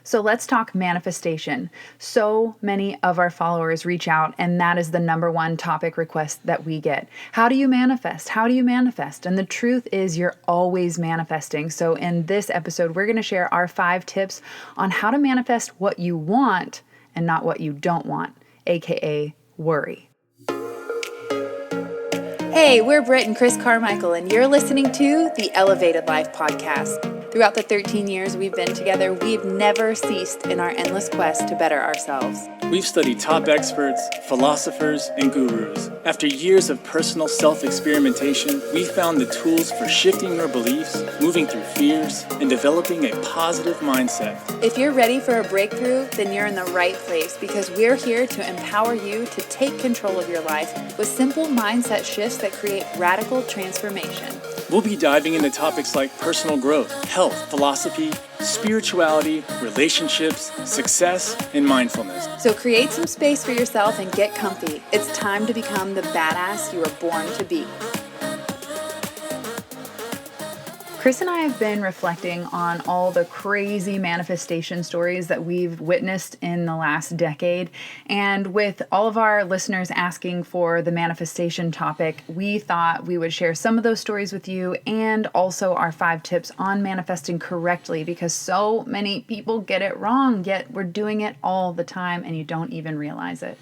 So let's talk manifestation. So many of our followers reach out, and that is the number one topic request that we get. How do you manifest? How do you manifest? And the truth is you're always manifesting. So in this episode, we're going to share our 5 tips on how to manifest what you want and not what you don't want, aka worry. Hey, we're Britt and Chris Carmichael, and you're listening to the Elevated Life Podcast. Throughout the 13 years we've been together, we've never ceased in our endless quest to better ourselves. We've studied top experts, philosophers, and gurus. After years of personal self-experimentation, we found the tools for shifting your beliefs, moving through fears, and developing a positive mindset. If you're ready for a breakthrough, then you're in the right place, because we're here to empower you to take control of your life with simple mindset shifts that create radical transformation. We'll be diving into topics like personal growth, health, philosophy, spirituality, relationships, success, and mindfulness. So create some space for yourself and get comfy. It's time to become the badass you were born to be. Chris and I have been reflecting on all the crazy manifestation stories that we've witnessed in the last decade. And with all of our listeners asking for the manifestation topic, we thought we would share some of those stories with you and also our 5 tips on manifesting correctly, because so many people get it wrong, yet we're doing it all the time and you don't even realize it.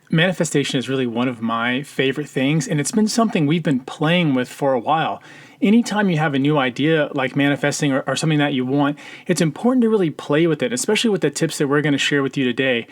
Manifestation is really one of my favorite things, and it's been something we've been playing with for a while. Anytime you have a new idea like manifesting or something that you want, it's important to really play with it, especially with the tips that we're going to share with you today.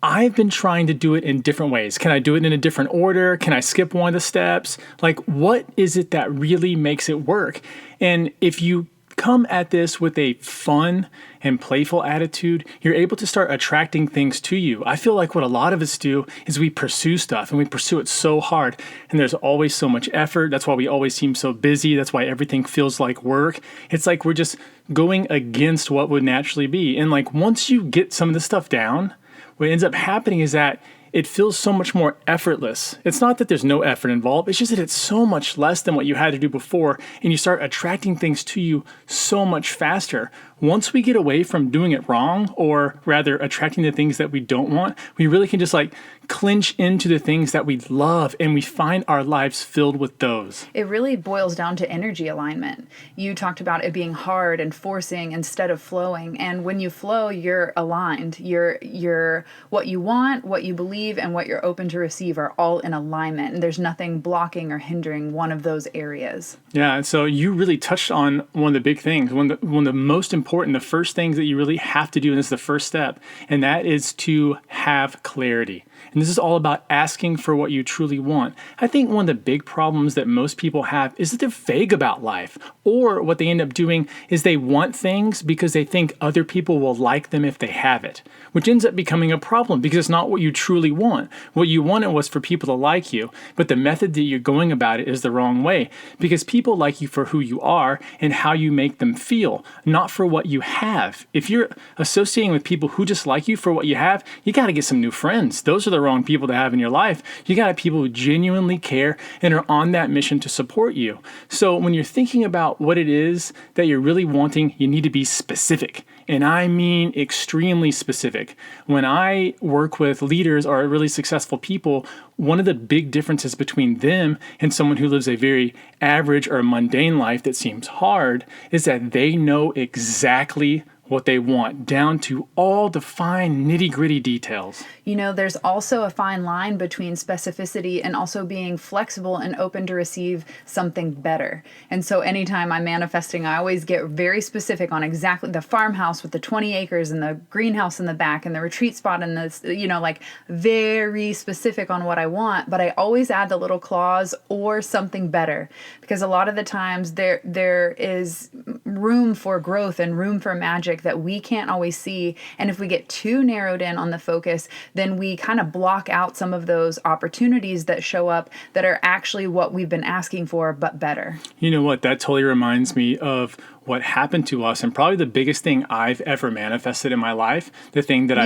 I've been trying to do it in different ways. Can I do it in a different order? Can I skip one of the steps? Like, what is it that really makes it work? And if you come at this with a fun and playful attitude, you're able to start attracting things to you. I feel like what a lot of us do is we pursue stuff and we pursue it so hard, and there's always so much effort. That's why we always seem so busy. That's why everything feels like work. It's like we're just going against what would naturally be. And like once you get some of this stuff down, what ends up happening is that it feels so much more effortless. It's not that there's no effort involved. It's just that it's so much less than what you had to do before, and you start attracting things to you so much faster. Once we get away from doing it wrong, or rather attracting the things that we don't want, we really can just like clinch into the things that we love, and we find our lives filled with those. It really boils down to energy alignment. You talked about it being hard and forcing instead of flowing. And when you flow, you're aligned. You're what you want, what you believe, and what you're open to receive are all in alignment. And there's nothing blocking or hindering one of those areas. Yeah, and so you really touched on one of the big things, one of the most important, the first things that you really have to do, and this is the first step, and that is to have clarity. And this is all about asking for what you truly want. I think one of the big problems that most people have is that they're vague about life. Or what they end up doing is they want things because they think other people will like them if they have it, which ends up becoming a problem because it's not what you truly want. What you wanted was for people to like you, but the method that you're going about it is the wrong way, because people like you for who you are and how you make them feel, not for what you have. If you're associating with people who just like you for what you have, you got to get some new friends. Those are the wrong people to have in your life. You got people who genuinely care and are on that mission to support you. So when you're thinking about what it is that you're really wanting, you need to be specific. And I mean extremely specific. When I work with leaders or really successful people, one of the big differences between them and someone who lives a very average or mundane life that seems hard is that they know exactly what they want, down to all the fine nitty-gritty details. You know, there's also a fine line between specificity and also being flexible and open to receive something better. And so anytime I'm manifesting, I always get very specific on exactly the farmhouse with the 20 acres and the greenhouse in the back and the retreat spot and the, like very specific on what I want. But I always add the little clause or something better, because a lot of the times there is room for growth and room for magic that we can't always see. And if we get too narrowed in on the focus, then we kind of block out some of those opportunities that show up that are actually what we've been asking for, but better. You know what? That totally reminds me of what happened to us, and probably the biggest thing I've ever manifested in my life. The thing that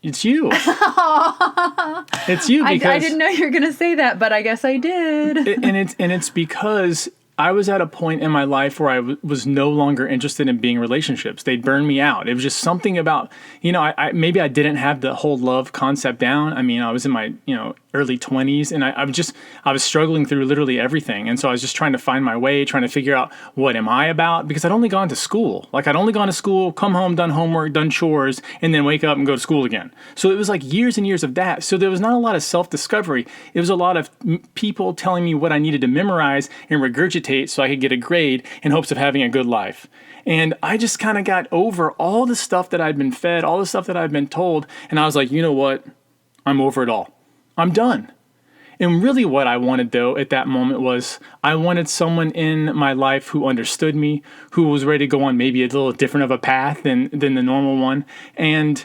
it's you. It's you, because I didn't know you were going to say that, but I guess I did. and it's because I was at a point in my life where I was no longer interested in being in relationships. They'd burned me out. It was just something about, maybe I didn't have the whole love concept down. I mean, I was in my, early 20s, and I was struggling through literally everything. And so I was just trying to find my way, trying to figure out what am I about, because I'd only gone to school. Like I'd only gone to school, come home, done homework, done chores, and then wake up and go to school again. So it was like years and years of that. So there was not a lot of self-discovery. It was a lot of people telling me what I needed to memorize and regurgitate so I could get a grade in hopes of having a good life. And I just kind of got over all the stuff that I'd been fed, all the stuff that I'd been told. And I was like, you know what? I'm over it all. I'm done. And really what I wanted, though, at that moment was I wanted someone in my life who understood me, who was ready to go on maybe a little different of a path than the normal one. And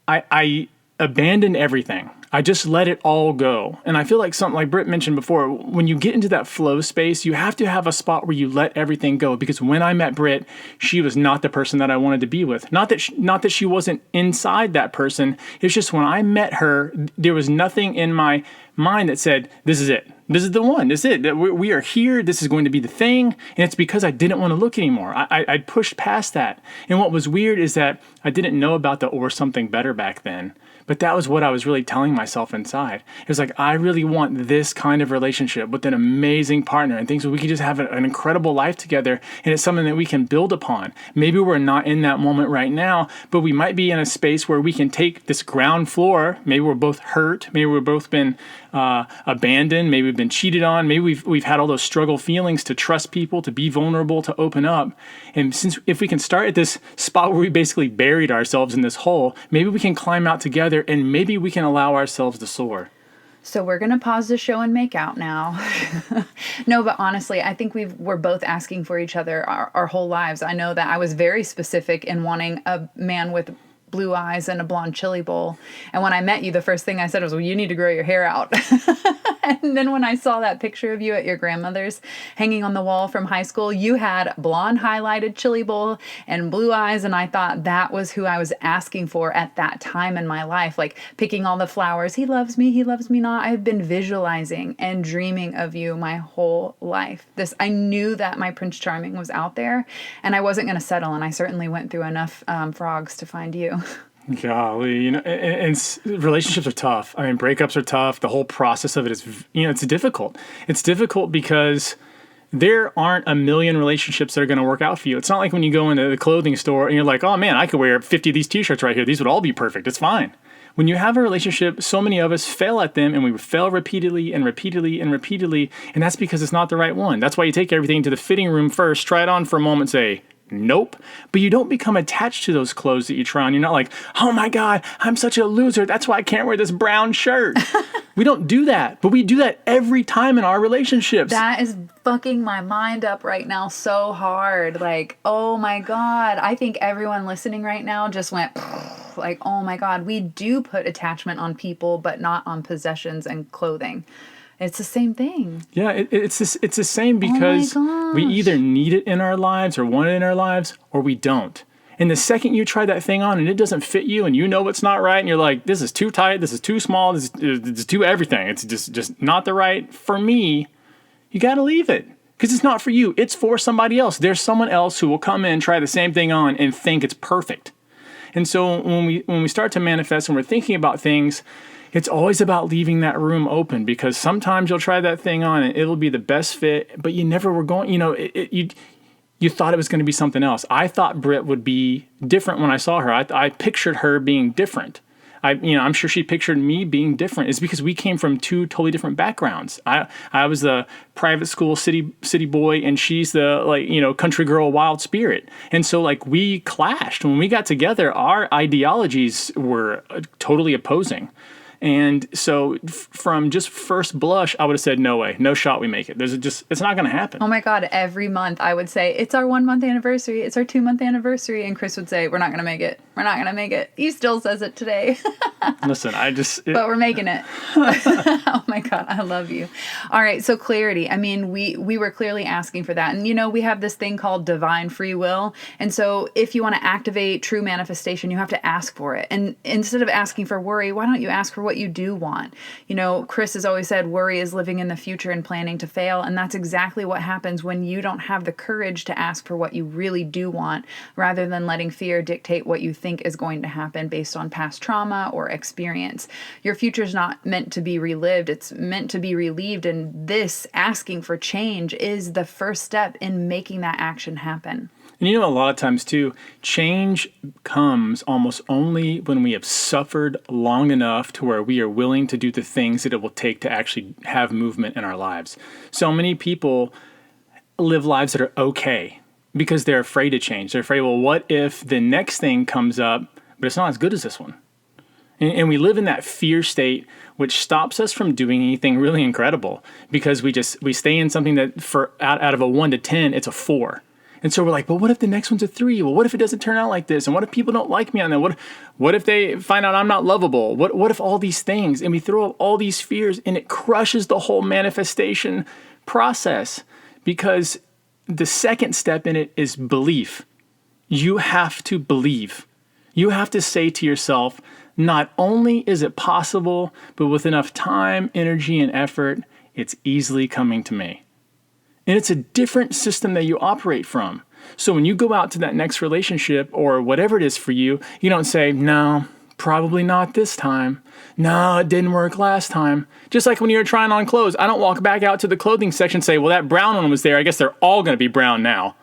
I abandoned everything. I just let it all go. And I feel like something like BRIT mentioned before, when you get into that flow space, you have to have a spot where you let everything go. Because when I met BRIT, she was not the person that I wanted to be with. Not that she wasn't inside that person. It's just when I met her, there was nothing in my mind that said, this is it. This is the one. This is it. We are here. This is going to be the thing. And it's because I didn't want to look anymore. I pushed past that. And what was weird is that I didn't know about the or something better back then. But that was what I was really telling myself inside. It was like, I really want this kind of relationship with an amazing partner and things where we can just have an incredible life together. And it's something that we can build upon. Maybe we're not in that moment right now, but we might be in a space where we can take this ground floor. Maybe we're both hurt. Maybe we've both been abandoned. Maybe we've been cheated on. Maybe we've had all those struggle feelings to trust people, to be vulnerable, to open up. And if we can start at this spot where we basically buried ourselves in this hole, maybe we can climb out together and maybe we can allow ourselves to soar. So we're going to pause the show and make out now. No, but honestly, I think we're both asking for each other our whole lives. I know that I was very specific in wanting a man with blue eyes and a blonde chili bowl. And when I met you, the first thing I said was, well, you need to grow your hair out. And then when I saw that picture of you at your grandmother's hanging on the wall from high school, you had blonde highlighted chili bowl and blue eyes. And I thought that was who I was asking for at that time in my life, like picking all the flowers. He loves me not. I've been visualizing and dreaming of you my whole life. I knew that my Prince Charming was out there and I wasn't going to settle. And I certainly went through enough frogs to find you. Golly, and relationships are tough. I mean, breakups are tough. The whole process of it is, it's difficult. It's difficult because there aren't a million relationships that are going to work out for you. It's not like when you go into the clothing store and you're like, oh man, I could wear 50 of these t-shirts right here. These would all be perfect. It's fine. When you have a relationship, so many of us fail at them and we fail repeatedly and repeatedly and repeatedly. And that's because it's not the right one. That's why you take everything to the fitting room first, try it on for a moment, say, nope. But you don't become attached to those clothes that you try on. You're not like, oh my God, I'm such a loser. That's why I can't wear this brown shirt. We don't do that. But we do that every time in our relationships. That is fucking my mind up right now so hard. Like, oh my God. I think everyone listening right now just went like, oh my God. We do put attachment on people, but not on possessions and clothing. It's the same thing. Yeah, it's the same because we either need it in our lives or want it in our lives or we don't. And the second you try that thing on and it doesn't fit you and you know it's not right and you're like, this is too tight, this is too small, this is too everything. It's just not the right for me. You got to leave it because it's not for you. It's for somebody else. There's someone else who will come in, try the same thing on and think it's perfect. And so when we start to manifest and we're thinking about things, it's always about leaving that room open because sometimes you'll try that thing on and it'll be the best fit, but you never were going, you thought it was going to be something else. I thought BRIT would be different when I saw her. I pictured her being different. I'm sure she pictured me being different. It's because we came from two totally different backgrounds. I was the private school city boy and she's the country girl wild spirit. And so we clashed. When we got together, our ideologies were totally opposing. And so from just first blush, I would have said, no way, no shot we make it. It's not going to happen. Oh my God. Every month I would say, it's our 1 month anniversary. It's our 2 month anniversary. And Chris would say, we're not going to make it. We're not going to make it. He still says it today. Listen, but we're making it. Oh my God. I love you. All right. So clarity. I mean, we were clearly asking for that. And we have this thing called divine free will. And so if you want to activate true manifestation, you have to ask for it. And instead of asking for worry, why don't you ask for what you do want. Chris has always said worry is living in the future and planning to fail. And that's exactly what happens when you don't have the courage to ask for what you really do want, rather than letting fear dictate what you think is going to happen based on past trauma or experience. Your future is not meant to be relived. It's meant to be relieved. And this asking for change is the first step in making that action happen. And a lot of times too, change comes almost only when we have suffered long enough to where we are willing to do the things that it will take to actually have movement in our lives. So many people live lives that are okay because they're afraid to change. They're afraid, well, what if the next thing comes up, but it's not as good as this one? And we live in that fear state, which stops us from doing anything really incredible, because we stay in something that out of a 1 to 10, it's a 4. And so we're like, well, what if the next one's a 3? Well, what if it doesn't turn out like this? And what if people don't like me on that? What if they find out I'm not lovable? What if all these things? And we throw up all these fears, and it crushes the whole manifestation process, because the second step in it is belief. You have to believe. You have to say to yourself, not only is it possible, but with enough time, energy, and effort, it's easily coming to me. And it's a different system that you operate from. So when you go out to that next relationship or whatever it is for you, you don't say, no, probably not this time. No, it didn't work last time. Just like when you're trying on clothes, I don't walk back out to the clothing section and say, well, that brown one was there. I guess they're all going to be brown now.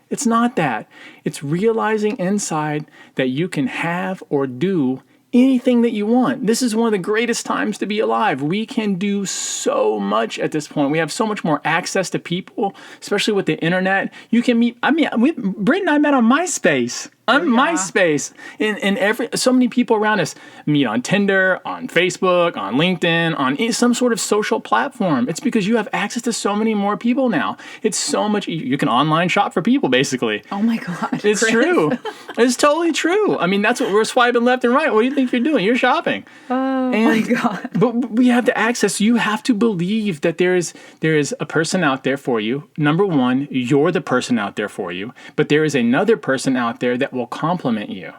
It's not that. It's realizing inside that you can have or do anything that you want. This is one of the greatest times to be alive. We can do so much at this point. We have so much more access to people, especially with the internet. You can meet, Britt and I met on MySpace. On MySpace. And so many people around us meet on Tinder, on Facebook, on LinkedIn, on some sort of social platform. It's because you have access to so many more people now. It's so much, you can online shop for people, basically. Oh my God. It's true. It's totally true. I mean, that's what we're swiping left and right. What do you think you're doing? You're shopping. Oh my God. But we have the access. You have to believe that there is a person out there for you. Number one, you're the person out there for you. But there is another person out there that will complement you.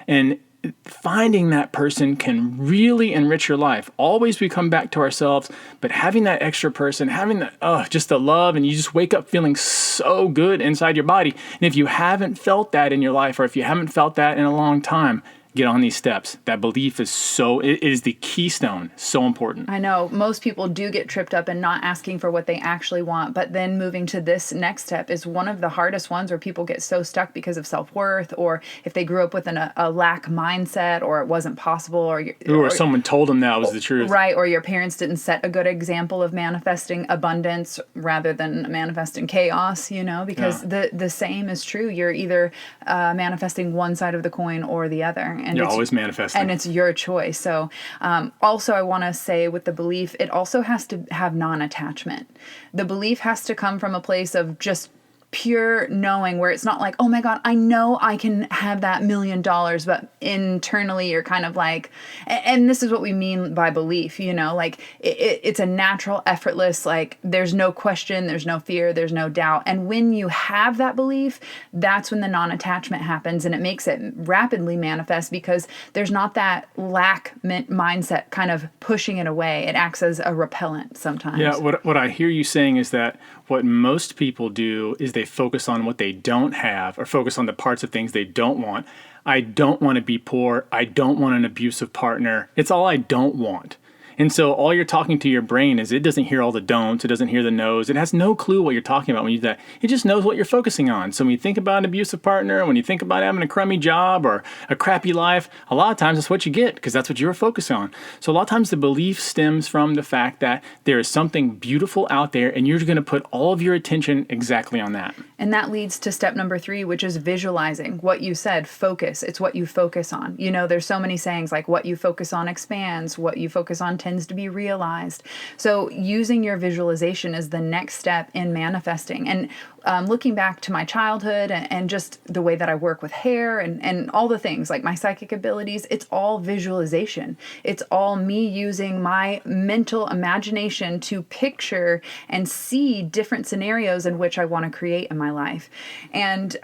And finding that person can really enrich your life. Always we come back to ourselves, but having that extra person, having that, just the love, and you just wake up feeling so good inside your body. And if you haven't felt that in your life, or if you haven't felt that in a long time, get on these steps. That belief it is the keystone, so important. I know most people do get tripped up in not asking for what they actually want, but then moving to this next step is one of the hardest ones, where people get so stuck because of self-worth, or if they grew up with a lack mindset, or it wasn't possible, or someone told them that was the truth. Right, or your parents didn't set a good example of manifesting abundance rather than manifesting chaos, because the same is true. You're either manifesting one side of the coin or the other. And you're always manifesting. And it's your choice. So also I want to say with the belief, it also has to have non-attachment. The belief has to come from a place of just pure knowing, where it's not like, oh my God, I know I can have that $1 million, but internally you're kind of like, and this is what we mean by belief, like it's a natural, effortless, like there's no question, there's no fear, there's no doubt. And when you have that belief, that's when the non-attachment happens, and it makes it rapidly manifest, because there's not that lack mindset kind of pushing it away. It acts as a repellent sometimes. Yeah, what I hear you saying is that what most people do is they focus on what they don't have, or focus on the parts of things they don't want. I don't want to be poor. I don't want an abusive partner. It's all I don't want. And so all you're talking to your brain is, it doesn't hear all the don'ts. It doesn't hear the no's. It has no clue what you're talking about when you do that. It just knows what you're focusing on. So when you think about an abusive partner, when you think about having a crummy job or a crappy life, a lot of times that's what you get, because that's what you're focusing on. So a lot of times the belief stems from the fact that there is something beautiful out there, and you're going to put all of your attention exactly on that. And that leads to step number 3, which is visualizing. What you said, focus. It's what you focus on. There's so many sayings like, what you focus on expands, what you focus on tends to be realized. So using your visualization is the next step in manifesting. And looking back to my childhood and just the way that I work with hair and all the things like my psychic abilities, it's all visualization. It's all me using my mental imagination to picture and see different scenarios in which I want to create in my life. And,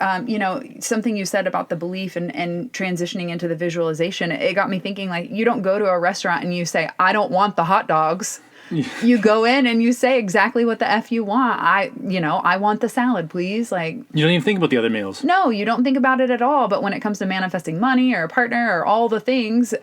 something you said about the belief and transitioning into the visualization, it got me thinking, like, you don't go to a restaurant and you say, I don't want the hot dogs. You go in and you say exactly what the F you want. I want the salad, please. Like, you don't even think about the other meals. No, you don't think about it at all. But when it comes to manifesting money or a partner or all the things,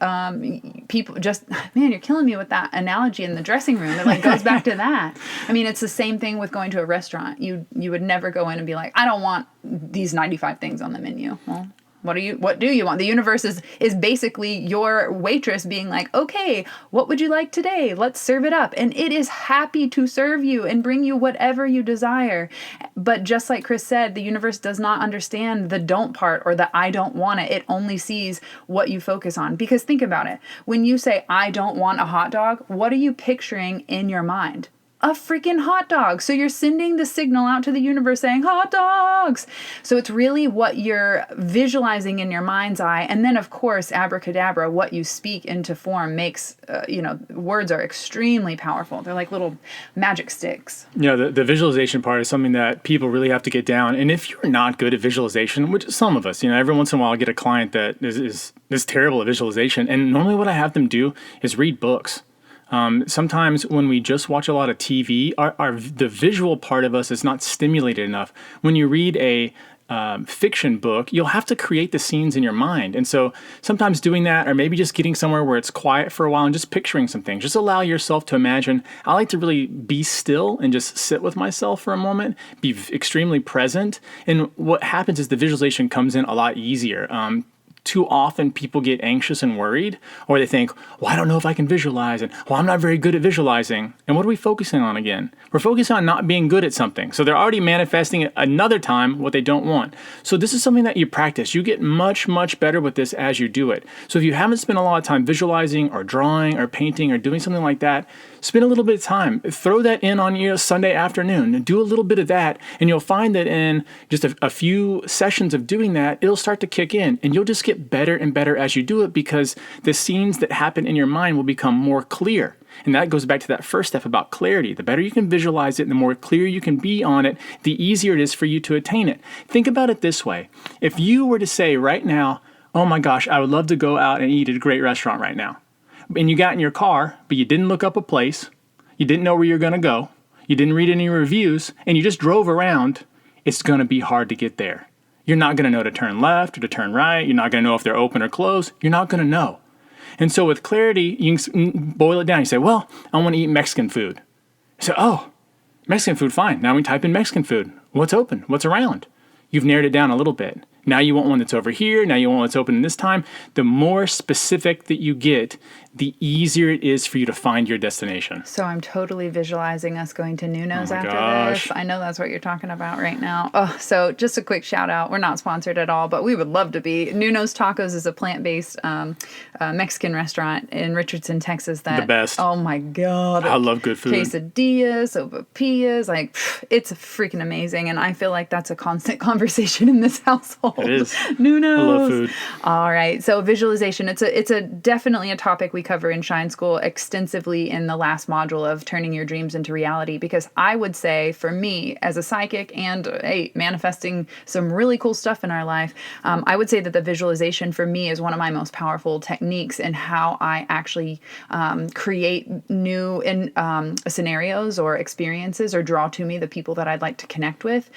people just, man, you're killing me with that analogy in the dressing room. It like goes back to that. I mean, it's the same thing with going to a restaurant. You would never go in and be like, I don't want these 95 things on the menu. Well, what do you want? The universe is basically your waitress being like, okay, what would you like today? Let's serve it up. And it is happy to serve you and bring you whatever you desire. But just like Chris said, the universe does not understand the don't part or the I don't want it. It only sees what you focus on. Because think about it. When you say, I don't want a hot dog, what are you picturing in your mind? A freaking hot dog. So you're sending the signal out to the universe saying hot dogs. So it's really what you're visualizing in your mind's eye. And then of course, abracadabra, what you speak into form makes, words are extremely powerful. They're like little magic sticks. Yeah, the visualization part is something that people really have to get down. And if you're not good at visualization, which some of us, every once in a while I get a client that is terrible at visualization. And normally what I have them do is read books. Sometimes when we just watch a lot of TV, the visual part of us is not stimulated enough. When you read a fiction book, you'll have to create the scenes in your mind. And so sometimes doing that, or maybe just getting somewhere where it's quiet for a while and just picturing some things, just allow yourself to imagine. I like to really be still and just sit with myself for a moment, be extremely present. And what happens is the visualization comes in a lot easier. Too often people get anxious and worried, or they think, well, I don't know if I can visualize, and well, I'm not very good at visualizing. And what are we focusing on again? We're focusing on not being good at something. So they're already manifesting another time what they don't want. So this is something that you practice. You get much, much better with this as you do it. So if you haven't spent a lot of time visualizing or drawing or painting or doing something like that, spend a little bit of time. Throw that in on your Sunday afternoon and do a little bit of that. And you'll find that in just a few sessions of doing that, it'll start to kick in. And you'll just get better and better as you do it, because the scenes that happen in your mind will become more clear. And that goes back to that first step about clarity. The better you can visualize it, the more clear you can be on it, the easier it is for you to attain it. Think about it this way. If you were to say right now, oh my gosh, I would love to go out and eat at a great restaurant right now. And you got in your car, but you didn't look up a place, you didn't know where you're going to go, you didn't read any reviews, and you just drove around, it's going to be hard to get there. You're not going to know to turn left or to turn right. You're not going to know if they're open or closed. You're not going to know. And so with clarity, you can boil it down. You say, well, I want to eat Mexican food. You say, oh, Mexican food, fine. Now we type in Mexican food. What's open? What's around? You've narrowed it down a little bit. Now you want one that's over here. Now you want one that's open in this time. The more specific that you get, the easier it is for you to find your destination. So I'm totally visualizing us going to Nuno's after gosh. this. I know that's what you're talking about right now. Oh, so just a quick shout out. We're not sponsored at all, but we would love to be. Nuno's Tacos is a plant-based Mexican restaurant in Richardson, Texas. That The best. Oh my God. I love good food. Quesadillas, sopapillas, it's freaking amazing. And I feel like that's a constant conversation in this household. It is. Nuno's. I love food. All right. So visualization, it's a definitely a topic we cover in Shine School extensively in the last module of turning your dreams into reality, because I would say for me as a psychic and manifesting some really cool stuff in our life, I would say that the visualization for me is one of my most powerful techniques in how I actually create new scenarios or experiences or draw to me the people that I'd like to connect with.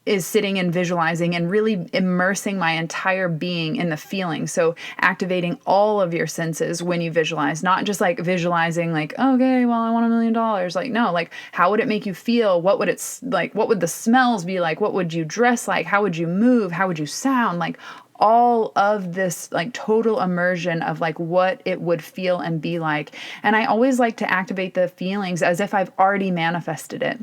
Is sitting and visualizing and really immersing my entire being in the feeling. So activating all of your senses when you visualize, not just like visualizing like, okay, well, I want $1 million. Like, no, like how would it make you feel? What would it like? What would the smells be like? What would you dress like? How would you move? How would you sound? Like all of this like total immersion of like what it would feel and be like. And I always like to activate the feelings as if I've already manifested it,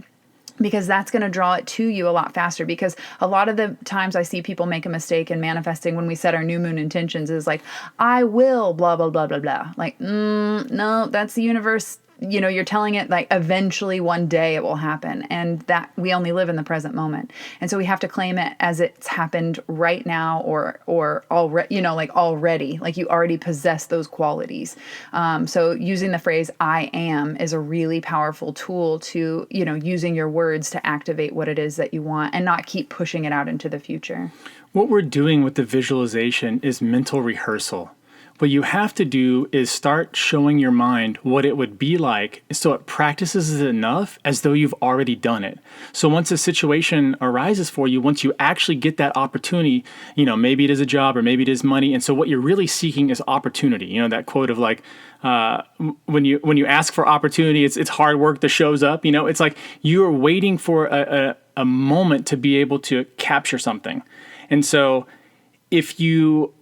because that's going to draw it to you a lot faster. Because a lot of the times I see people make a mistake in manifesting when we set our new moon intentions is like, I will blah, blah, blah, blah, blah. Like, no, that's the universe you're telling it like eventually one day it will happen, and that we only live in the present moment. And so we have to claim it as it's happened right now, or already, like already, like you already possess those qualities. So using the phrase I am is a really powerful tool to, using your words to activate what it is that you want and not keep pushing it out into the future. What we're doing with the visualization is mental rehearsal. What you have to do is start showing your mind what it would be like so it practices it enough as though you've already done it. So once a situation arises for you, once you actually get that opportunity, maybe it is a job or maybe it is money. And so what you're really seeking is opportunity. That quote of like, when you ask for opportunity, it's hard work that shows up. It's like you're waiting for a moment to be able to capture something. And so if you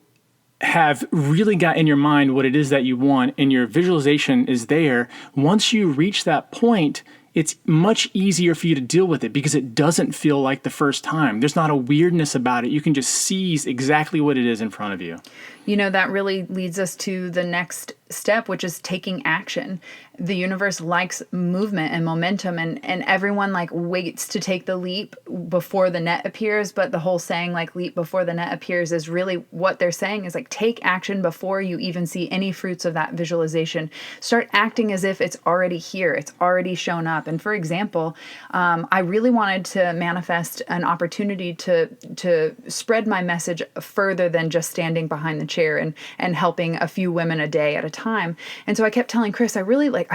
have really got in your mind what it is that you want and your visualization is there, once you reach that point, it's much easier for you to deal with it because it doesn't feel like the first time. There's not a weirdness about it. You can just seize exactly what it is in front of you. That really leads us to the next step, which is taking action. The universe likes movement and momentum, and everyone like waits to take the leap before the net appears. But the whole saying like leap before the net appears is really what they're saying is like take action before you even see any fruits of that visualization. Start acting as if it's already here. It's already shown up. And for example, I really wanted to manifest an opportunity to spread my message further than just standing behind the chair and helping a few women a day at a time. And so I kept telling Chris, I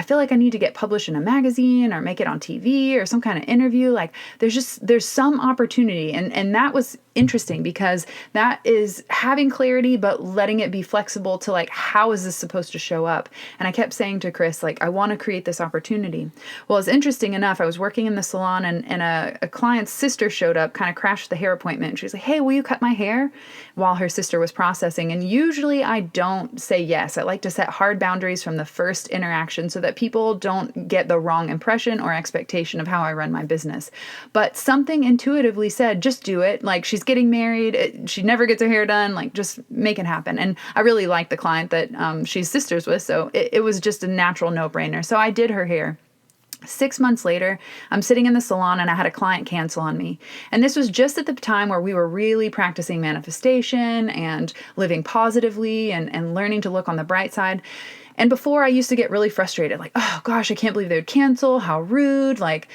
feel like I need to get published in a magazine or make it on TV or some kind of interview. Like there's some opportunity. And that was interesting because that is having clarity, but letting it be flexible to like, how is this supposed to show up? And I kept saying to Chris, like, I want to create this opportunity. Well, it's interesting enough. I was working in the salon and a client's sister showed up, kind of crashed the hair appointment. And she was like, hey, will you cut my hair? While her sister was processing. And usually I don't say yes. I like to set hard boundaries from the first interaction so that people don't get the wrong impression or expectation of how I run my business. But something intuitively said, just do it. Like, she's getting married. She never gets her hair done. Like, just make it happen. And I really like the client that she's sisters with. So it was just a natural no-brainer. So I did her hair. 6 months later, I'm sitting in the salon and I had a client cancel on me. And this was just at the time where we were really practicing manifestation and living positively and learning to look on the bright side. And before, I used to get really frustrated, like, oh gosh, I can't believe they would cancel. How rude. Like,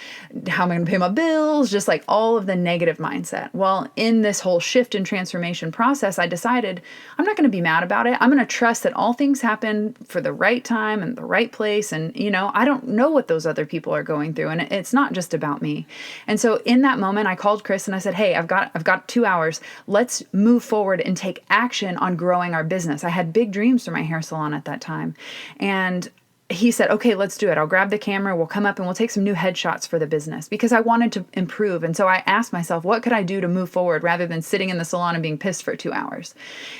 how am I going to pay my bills? Just like all of the negative mindset. Well, in this whole shift and transformation process, I decided I'm not going to be mad about it. I'm going to trust that all things happen for the right time and the right place. And, I don't know what those other people are going through. And it's not just about me. And so in that moment, I called Chris and I said, hey, I've got 2 hours. Let's move forward and take action on growing our business. I had big dreams for my hair salon at that time. And he said, okay, let's do it. I'll grab the camera. We'll come up and we'll take some new headshots for the business because I wanted to improve. And so I asked myself, what could I do to move forward rather than sitting in the salon and being pissed for 2 hours?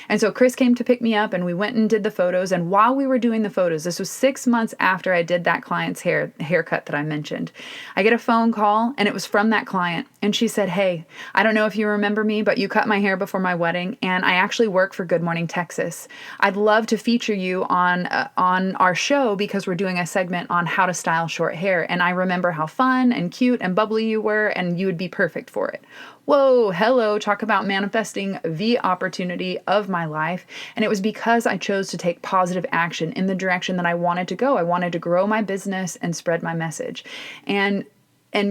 And so Chris came to pick me up and we went and did the photos. And while we were doing the photos, this was 6 months after I did that client's haircut that I mentioned, I get a phone call and it was from that client. And she said, hey, I don't know if you remember me, but you cut my hair before my wedding. And I actually work for Good Morning Texas. I'd love to feature you on our show because we're doing a segment on how to style short hair. And I remember how fun and cute and bubbly you were, and you would be perfect for it. Whoa, hello, talk about manifesting the opportunity of my life. And it was because I chose to take positive action in the direction that I wanted to go. I wanted to grow my business and spread my message. And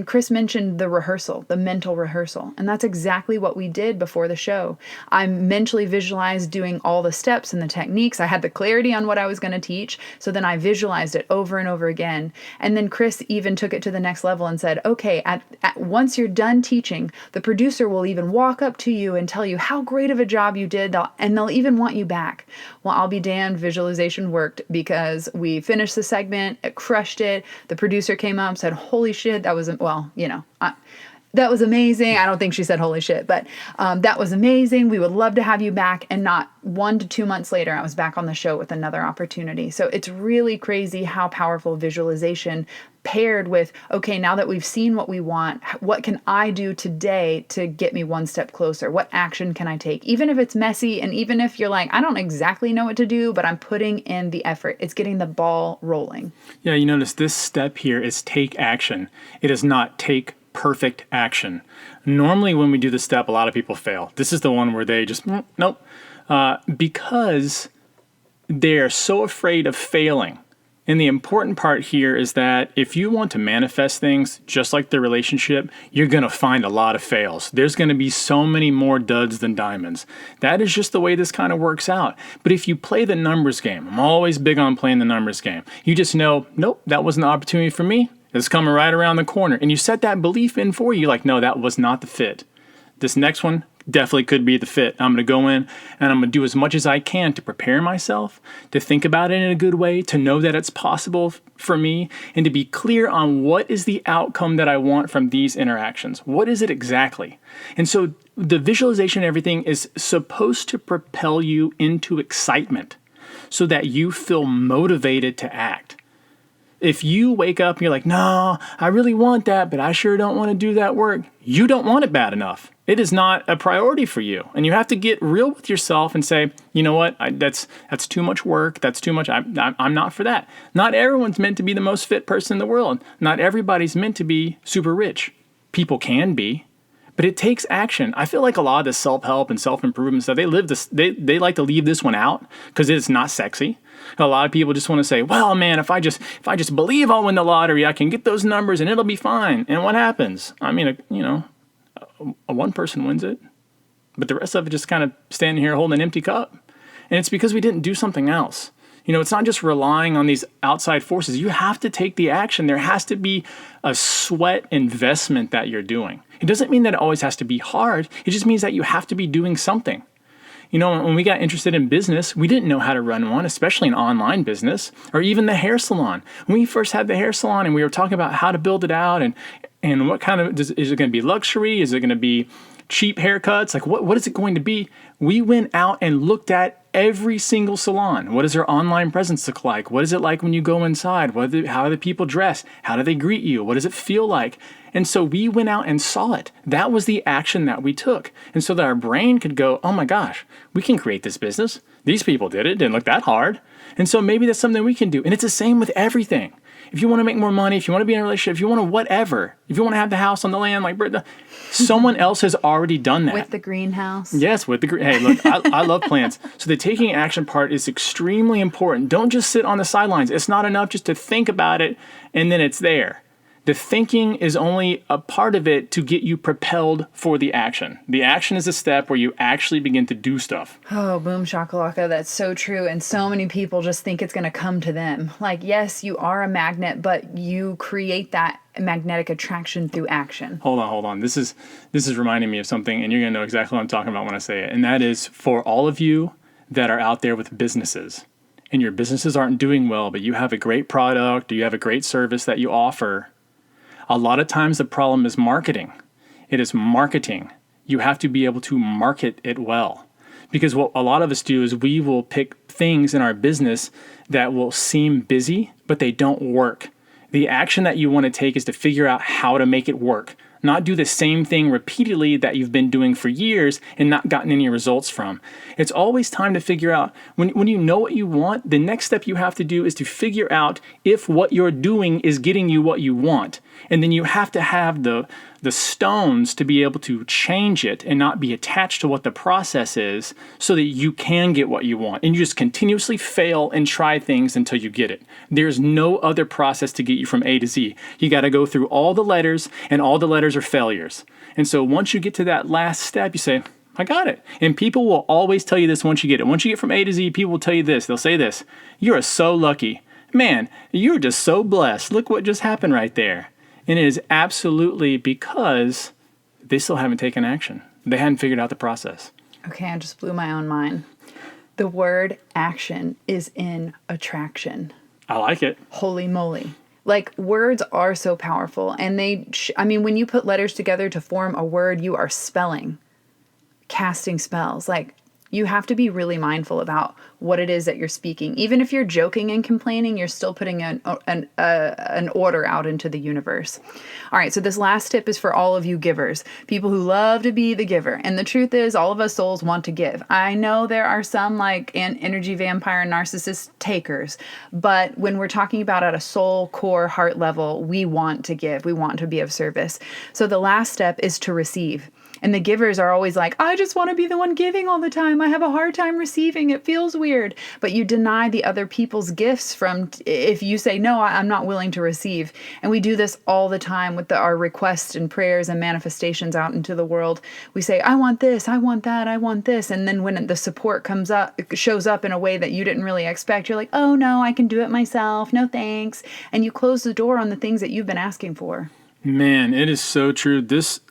Chris mentioned the rehearsal, the mental rehearsal. And that's exactly what we did before the show. I mentally visualized doing all the steps and the techniques. I had the clarity on what I was going to teach. So then I visualized it over and over again. And then Chris even took it to the next level and said, okay, once you're done teaching, the producer will even walk up to you and tell you how great of a job you did. And they'll even want you back. Well, I'll be damned, visualization worked because we finished the segment, it crushed it. The producer came up and said, holy shit, that was, that was amazing. I don't think she said holy shit, but that was amazing. We would love to have you back. And not 1 to 2 months later, I was back on the show with another opportunity. So it's really crazy how powerful visualization paired with, okay, now that we've seen what we want, what can I do today to get me one step closer? What action can I take? Even if it's messy, and even if you're like, I don't exactly know what to do, but I'm putting in the effort. It's getting the ball rolling. Yeah, you notice this step here is take action. It is not take perfect action. Normally when we do this step, a lot of people fail. This is the one where they just, nope. Because they're so afraid of failing. And the important part here is that if you want to manifest things, just like the relationship, you're going to find a lot of fails. There's going to be so many more duds than diamonds. That is just the way this kind of works out. But if you play the numbers game, I'm always big on playing the numbers game. You just know, nope, that wasn't an opportunity for me. It's coming right around the corner. And you set that belief in for you, like, no, that was not the fit. This next one definitely could be the fit. I'm going to go in and I'm going to do as much as I can to prepare myself, to think about it in a good way, to know that it's possible for me, and to be clear on what is the outcome that I want from these interactions. What is it exactly? And so the visualization and everything is supposed to propel you into excitement so that you feel motivated to act. If you wake up and you're like, no, I really want that, but I sure don't want to do that work, you don't want it bad enough. It is not a priority for you. And you have to get real with yourself and say, you know what, that's too much work. That's too much. I'm not for that. Not everyone's meant to be the most fit person in the world. Not everybody's meant to be super rich. People can be, but it takes action. I feel like a lot of this self-help and self-improvement stuff, they like to leave this one out because it's not sexy. A lot of people just want to say, well, man, if I just believe I'll win the lottery, I can get those numbers and it'll be fine. And what happens? I mean, a one person wins it, but the rest of it just kind of standing here holding an empty cup. And it's because we didn't do something else. It's not just relying on these outside forces. You have to take the action. There has to be a sweat investment that you're doing. It doesn't mean that it always has to be hard. It just means that you have to be doing something. When we got interested in business, we didn't know how to run one, especially an online business, or even the hair salon. When we first had the hair salon and we were talking about how to build it out and what kind of, is it going to be luxury? Is it going to be cheap haircuts? Like what is it going to be? We went out and looked at every single salon. What does their online presence look like? What is it like when you go inside? How are the people dressed? How do they greet you? What does it feel like? And so we went out and saw it. That was the action that we took. And so that our brain could go, oh my gosh, we can create this business. These people did it. It didn't look that hard. And so maybe that's something we can do. And it's the same with everything. If you want to make more money, if you want to be in a relationship, if you want to whatever, if you want to have the house on the land like BRIT, someone else has already done that. With the greenhouse. Yes, with the hey, look, I love plants. So the taking action part is extremely important. Don't just sit on the sidelines. It's not enough just to think about it and then it's there. The thinking is only a part of it to get you propelled for the action. The action is a step where you actually begin to do stuff. Oh, boom shakalaka. That's so true. And so many people just think it's going to come to them. Like, yes, you are a magnet, but you create that magnetic attraction through action. Hold on. This is reminding me of something, and you're going to know exactly what I'm talking about when I say it. And that is for all of you that are out there with businesses, and your businesses aren't doing well, but you have a great product or you have a great service that you offer. A lot of times the problem is marketing. It is marketing. You have to be able to market it well. Because what a lot of us do is we will pick things in our business that will seem busy, but they don't work. The action that you want to take is to figure out how to make it work. Not do the same thing repeatedly that you've been doing for years and not gotten any results from. It's always time to figure out, when you know what you want, the next step you have to do is to figure out if what you're doing is getting you what you want. And then you have to have the stones to be able to change it and not be attached to what the process is so that you can get what you want. And you just continuously fail and try things until you get it. There's no other process to get you from A to Z. You got to go through all the letters, and all the letters are failures. And so once you get to that last step, you say, I got it. And people will always tell you this once you get it. Once you get from A to Z, people will tell you this. They'll say this, you are so lucky. Man, you're just so blessed. Look what just happened right there. And it is absolutely because they still haven't taken action. They hadn't figured out the process. Okay, I just blew my own mind. The word action is in attraction. I like it. Holy moly. Like, words are so powerful, and I mean, when you put letters together to form a word, you are casting spells. Like, you have to be really mindful about what it is that you're speaking. Even if you're joking and complaining, you're still putting an order out into the universe. All right, so this last tip is for all of you givers, people who love to be the giver. And the truth is, all of us souls want to give. I know there are some like an energy vampire narcissist takers, but when we're talking about at a soul, core, heart level, we want to give. We want to be of service. So the last step is to receive. And the givers are always like, I just want to be the one giving all the time. I have a hard time receiving. It feels weird. But you deny the other people's gifts if you say, no, I'm not willing to receive. And we do this all the time with our requests and prayers and manifestations out into the world. We say, I want this, I want that, I want this. And then when the support shows up in a way that you didn't really expect, you're like, oh no, I can do it myself. No thanks. And you close the door on the things that you've been asking for. Man, it is so true. This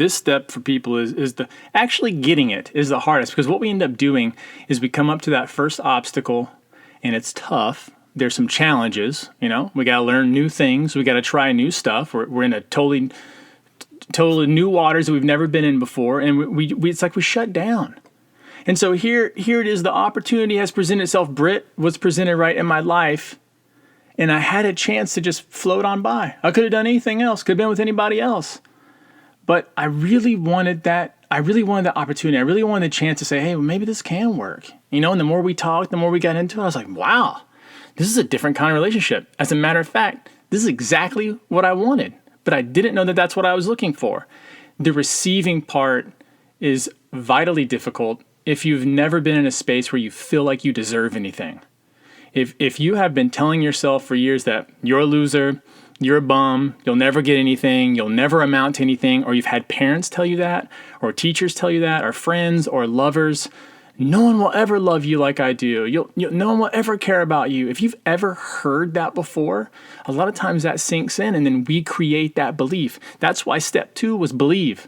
step for people is the actually getting it is the hardest, because what we end up doing is we come up to that first obstacle and it's tough. There's some challenges, we got to learn new things. We got to try new stuff. We're in a totally new waters that we've never been in before. And we it's like we shut down. And so here it is. The opportunity has presented itself. BRIT was presented right in my life. And I had a chance to just float on by. I could have done anything else, could have been with anybody else. But I really wanted that. I really wanted the opportunity. I really wanted the chance to say, hey, well, maybe this can work. And the more we talked, the more we got into it, I was like, wow, this is a different kind of relationship. As a matter of fact, this is exactly what I wanted. But I didn't know that that's what I was looking for. The receiving part is vitally difficult if you've never been in a space where you feel like you deserve anything. If you have been telling yourself for years that you're a loser, you're a bum, you'll never get anything, you'll never amount to anything, or you've had parents tell you that, or teachers tell you that, or friends or lovers, no one will ever love you like I do. No one will ever care about you. If you've ever heard that before, a lot of times that sinks in, and then we create that belief. That's why step 2 was believe.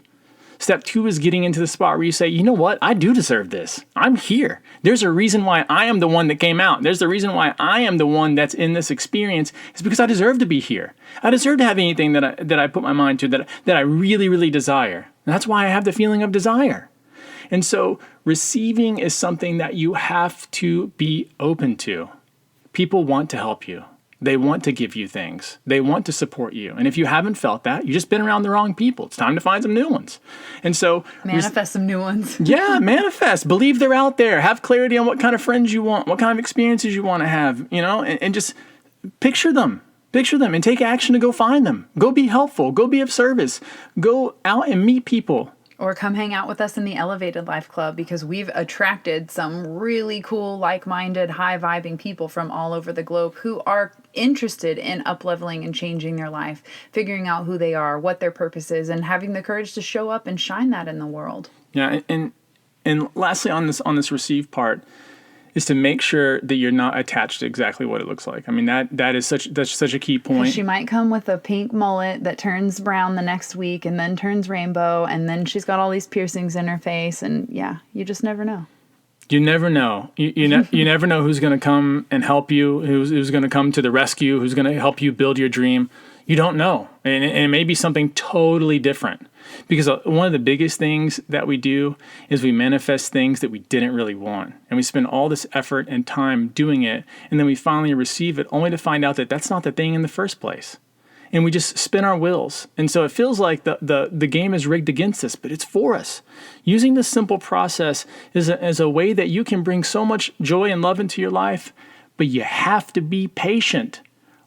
Step 2 is getting into the spot where you say, you know what? I do deserve this. I'm here. There's a reason why I am the one that came out. There's a reason why I am the one that's in this experience. It's because I deserve to be here. I deserve to have anything that I put my mind to that I really, really desire. And that's why I have the feeling of desire. And so receiving is something that you have to be open to. People want to help you. They want to give you things. They want to support you. And if you haven't felt that, you've just been around the wrong people. It's time to find some new ones. And so manifest some new ones. Yeah, manifest. Believe they're out there. Have clarity on what kind of friends you want, what kind of experiences you want to have, and just picture them. Picture them and take action to go find them. Go be helpful. Go be of service. Go out and meet people. Or come hang out with us in the Elevated Life Club, because we've attracted some really cool, like-minded, high-vibing people from all over the globe who are interested in up-leveling and changing their life, figuring out who they are, what their purpose is, and having the courage to show up and shine that in the world. Yeah, and lastly on this receive part is to make sure that you're not attached to exactly what it looks like. I mean, that's such a key point. She might come with a pink mullet that turns brown the next week and then turns rainbow, and then she's got all these piercings in her face, and yeah, you just never know. You never know. You never know who's going to come and help you, who's going to come to the rescue, who's going to help you build your dream. You don't know. And it may be something totally different. Because one of the biggest things that we do is we manifest things that we didn't really want. And we spend all this effort and time doing it, and then we finally receive it only to find out that that's not the thing in the first place. And we just spin our wheels. And so it feels like the game is rigged against us, but it's for us. Using this simple process is a way that you can bring so much joy and love into your life, but you have to be patient.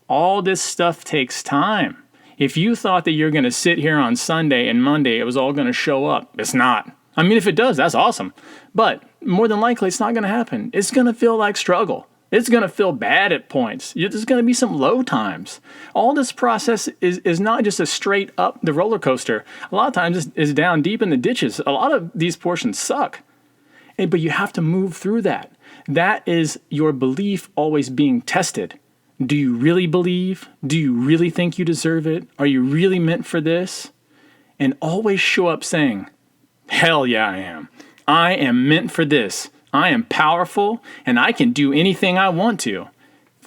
All this stuff takes time. If you thought that you're going to sit here on Sunday and Monday, it was all going to show up, it's not. I mean, if it does, that's awesome. But more than likely, it's not going to happen. It's going to feel like struggle. It's going to feel bad at points. There's going to be some low times. All this process is not just a straight up the roller coaster. A lot of times it's down deep in the ditches. A lot of these portions suck. But you have to move through that. That is your belief always being tested. Do you really believe? Do you really think you deserve it? Are you really meant for this? And always show up saying, hell yeah, I am. I am meant for this. I am powerful and I can do anything I want to.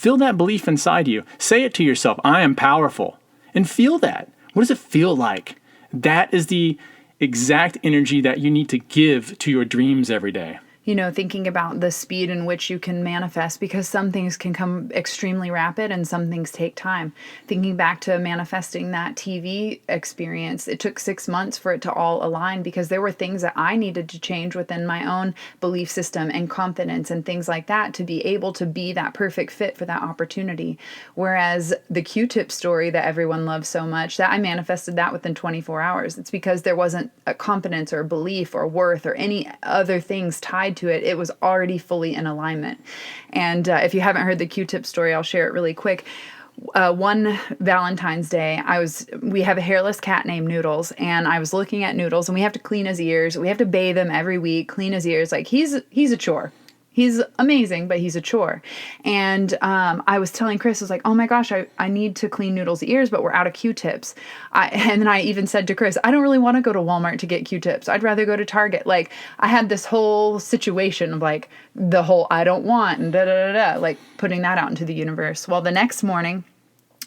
Feel that belief inside you. Say it to yourself, I am powerful. And feel that. What does it feel like? That is the exact energy that you need to give to your dreams every day. Thinking about the speed in which you can manifest, because some things can come extremely rapid and some things take time. Thinking back to manifesting that TV experience, it took 6 months for it to all align because there were things that I needed to change within my own belief system and confidence and things like that to be able to be that perfect fit for that opportunity. Whereas the Q-tip story that everyone loves so much, that I manifested that within 24 hours. It's because there wasn't a confidence or belief or worth or any other things tied to it. It was already fully in alignment. And if you haven't heard the Q-tip story, I'll share it really quick. One Valentine's Day, we have a hairless cat named Noodles, and I was looking at Noodles, and we have to clean his ears. We have to bathe him every week, clean his ears. Like he's a chore. He's amazing, but he's a chore. And I was telling Chris, I was like, oh my gosh, I need to clean Noodles' ears, but we're out of Q-tips. And then I even said to Chris, I don't really want to go to Walmart to get Q-tips. I'd rather go to Target. Like, I had this whole situation of like the whole I don't want and like putting that out into the universe. Well, the next morning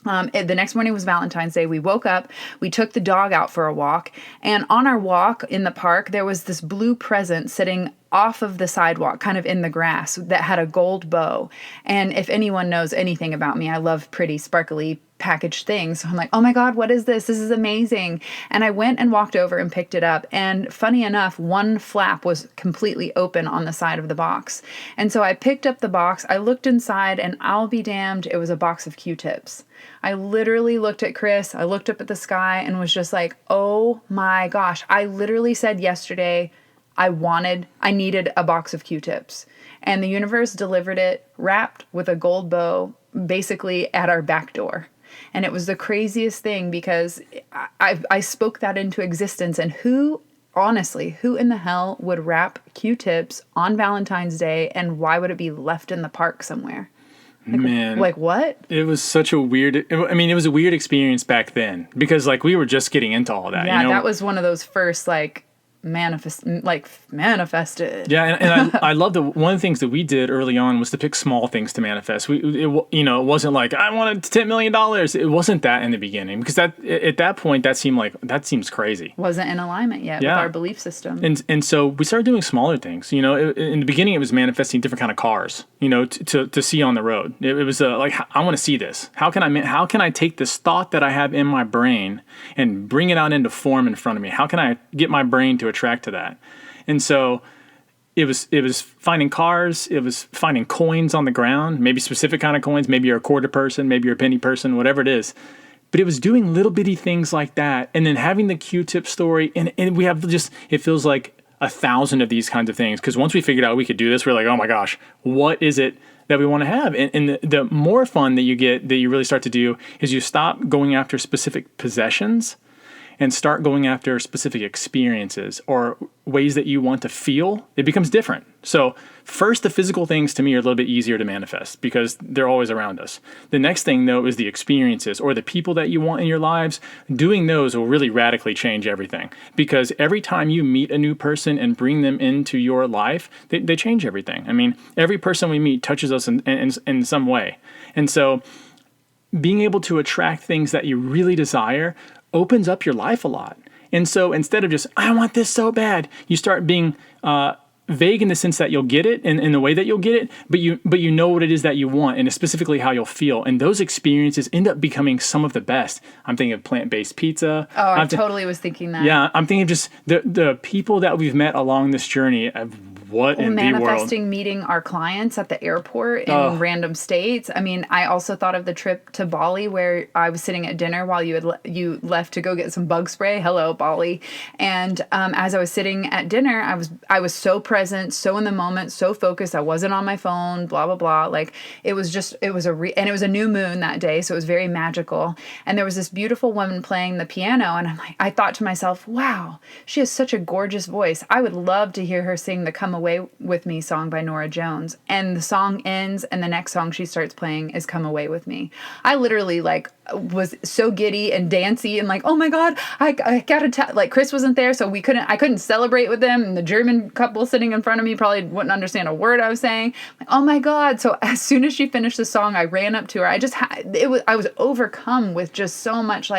was Valentine's Day. We woke up, we took the dog out for a walk, and on our walk in the park, there was this blue present sitting off of the sidewalk, kind of in the grass, that had a gold bow. And if anyone knows anything about me, I love pretty, sparkly packaged things. So I'm like, oh my God, what is this? This is amazing. And I went and walked over and picked it up. And funny enough, one flap was completely open on the side of the box. And so I picked up the box, I looked inside, and I'll be damned, it was a box of Q-tips. I literally looked at Chris, I looked up at the sky and was just like, oh my gosh. I literally said yesterday, I needed a box of Q-tips. And the universe delivered it wrapped with a gold bow, basically at our back door. And it was the craziest thing because I spoke that into existence. And who in the hell would wrap Q-tips on Valentine's Day, and why would it be left in the park somewhere? Man. Like what? It was such a weird, it was a weird experience back then because like we were just getting into all that. Yeah, that was one of those first like manifested. Yeah, and I love one of the things that we did early on was to pick small things to manifest. It wasn't like I wanted $10 million. It wasn't that in the beginning because that at that point that seems crazy. Wasn't in alignment yet with our belief system. And so we started doing smaller things. In the beginning it was manifesting different kind of cars. To see on the road. It was like I want to see this. How can I take this thought that I have in my brain and bring it out into form in front of me? How can I get my brain to attract to that? And so it was finding cars, it was finding coins on the ground, maybe specific kind of coins, maybe you're a quarter person, maybe you're a penny person, whatever it is. But it was doing little bitty things like that, and then having the Q-tip story, and we have it feels like 1,000 of these kinds of things, because once we figured out we could do this, we're like, oh my gosh, what is it that we want to have? And the more fun that you get, that you really start to do, is you stop going after specific possessions and start going after specific experiences or ways that you want to feel. It becomes different. So first, the physical things to me are a little bit easier to manifest because they're always around us. The next thing, though, is the experiences or the people that you want in your lives. Doing those will really radically change everything, because every time you meet a new person and bring them into your life, they change everything. I mean, every person we meet touches us in some way. And so being able to attract things that you really desire opens up your life a lot. And so instead of just, I want this so bad, you start being vague in the sense that you'll get it in the way that you'll get it, but you know what it is that you want and specifically how you'll feel. And those experiences end up becoming some of the best. I'm thinking of plant-based pizza. Oh, I totally was thinking that. Yeah, I'm thinking of just the people that we've met along this journey of what in the world. Manifesting meeting our clients at the airport in random states. I mean, I also thought of the trip to Bali where I was sitting at dinner while you left to go get some bug spray. Hello, Bali. And as I was sitting at dinner, I was so present, so in the moment, so focused. I wasn't on my phone, blah, blah, blah. Like it was a new moon that day. So it was very magical. And there was this beautiful woman playing the piano. And I thought to myself, wow, she has such a gorgeous voice. I would love to hear her sing the Come Away Away With Me song by Norah Jones. And the song ends and the next song she starts playing is Come Away With Me. I literally was so giddy and dancey and oh my God, I gotta tell, Chris wasn't there, so I couldn't celebrate with them. And the German couple sitting in front of me probably wouldn't understand a word I was saying. Oh my God. So as soon as she finished the song, I ran up to her. I was overcome with just so much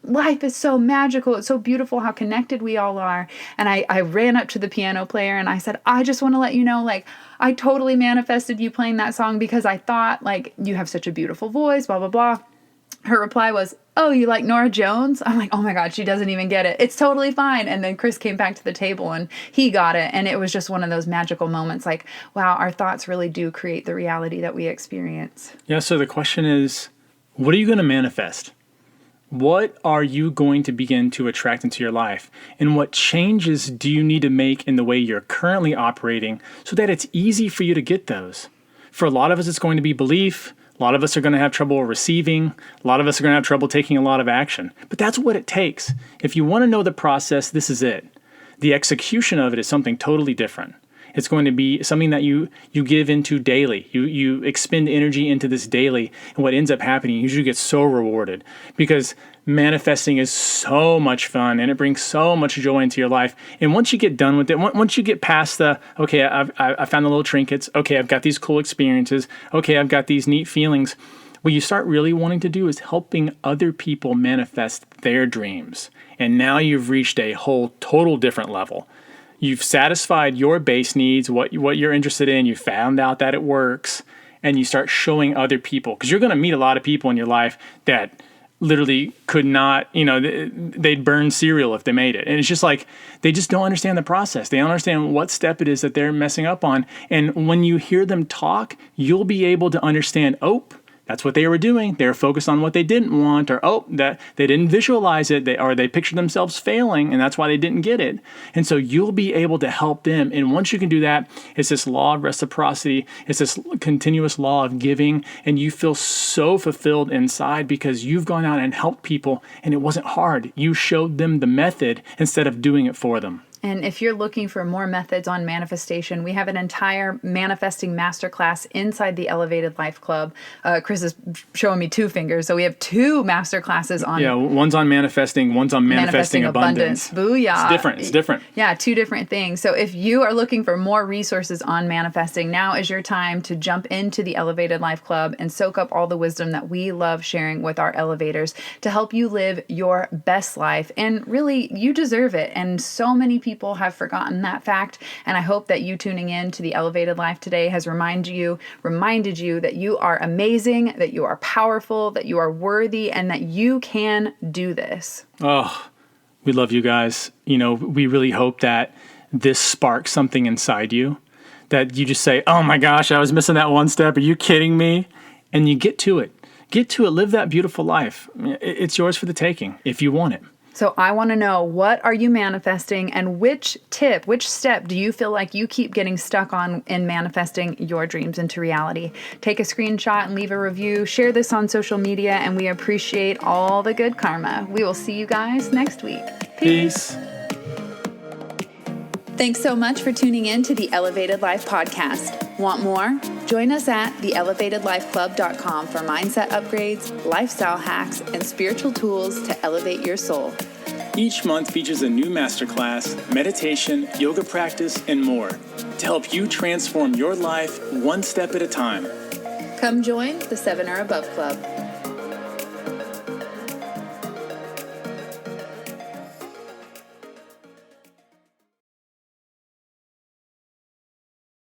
life is so magical. It's so beautiful how connected we all are. And I ran up to the piano player and I said, I just want to let you know, I totally manifested you playing that song because I thought, you have such a beautiful voice, blah, blah, blah. Her reply was, oh, you like Norah Jones? I'm like, oh my God, she doesn't even get it. It's totally fine. And then Chris came back to the table and he got it. And it was just one of those magical moments wow, our thoughts really do create the reality that we experience. Yeah, so the question is, what are you going to manifest? What are you going to begin to attract into your life? And what changes do you need to make in the way you're currently operating so that it's easy for you to get those? For a lot of us, it's going to be belief. A lot of us are going to have trouble receiving. A lot of us are going to have trouble taking a lot of action. But that's what it takes. If you want to know the process, this is it. The execution of it is something totally different. It's going to be something that you give into daily. You expend energy into this daily. And what ends up happening, you usually get so rewarded because manifesting is so much fun and it brings so much joy into your life. And once you get done with it, once you get past okay, I found the little trinkets. Okay, I've got these cool experiences. Okay, I've got these neat feelings. What you start really wanting to do is helping other people manifest their dreams. And now you've reached a whole total different level. You've satisfied your base needs, what you're interested in. You found out that it works, and you start showing other people. Because you're going to meet a lot of people in your life that literally could not, they'd burn cereal if they made it. And it's just they just don't understand the process. They don't understand what step it is that they're messing up on. And when you hear them talk, you'll be able to understand, that's what they were doing. They were focused on what they didn't want, or that they didn't visualize it, they pictured themselves failing, and that's why they didn't get it. And so you'll be able to help them. And once you can do that, it's this law of reciprocity. It's this continuous law of giving, and you feel so fulfilled inside because you've gone out and helped people, and it wasn't hard. You showed them the method instead of doing it for them. And if you're looking for more methods on manifestation, we have an entire manifesting masterclass inside the Elevated Life Club. Chris is showing me 2 fingers, so we have 2 masterclasses on. Yeah, one's on manifesting, one's on manifesting abundance. Booyah! It's different. Yeah, 2 different things. So if you are looking for more resources on manifesting, now is your time to jump into the Elevated Life Club and soak up all the wisdom that we love sharing with our elevators to help you live your best life. And really, you deserve it. And so many people have forgotten that fact, and I hope that you tuning in to the Elevated Life today has reminded you that you are amazing, that you are powerful, that you are worthy, and that you can do this. Oh, we love you guys. We really hope that this sparks something inside you, that you just say, oh my gosh, I was missing that one step. Are you kidding me? And you get to it. Live that beautiful life. It's yours for the taking if you want it. So I want to know, what are you manifesting, and which step do you feel like you keep getting stuck on in manifesting your dreams into reality? Take a screenshot and leave a review. Share this on social media, and we appreciate all the good karma. We will see you guys next week. Peace. Thanks so much for tuning in to the Elevated Life Podcast. Want more? Join us at theelevatedlifeclub.com for mindset upgrades, lifestyle hacks, and spiritual tools to elevate your soul. Each month features a new masterclass, meditation, yoga practice, and more to help you transform your life one step at a time. Come join the 7 or Above Club.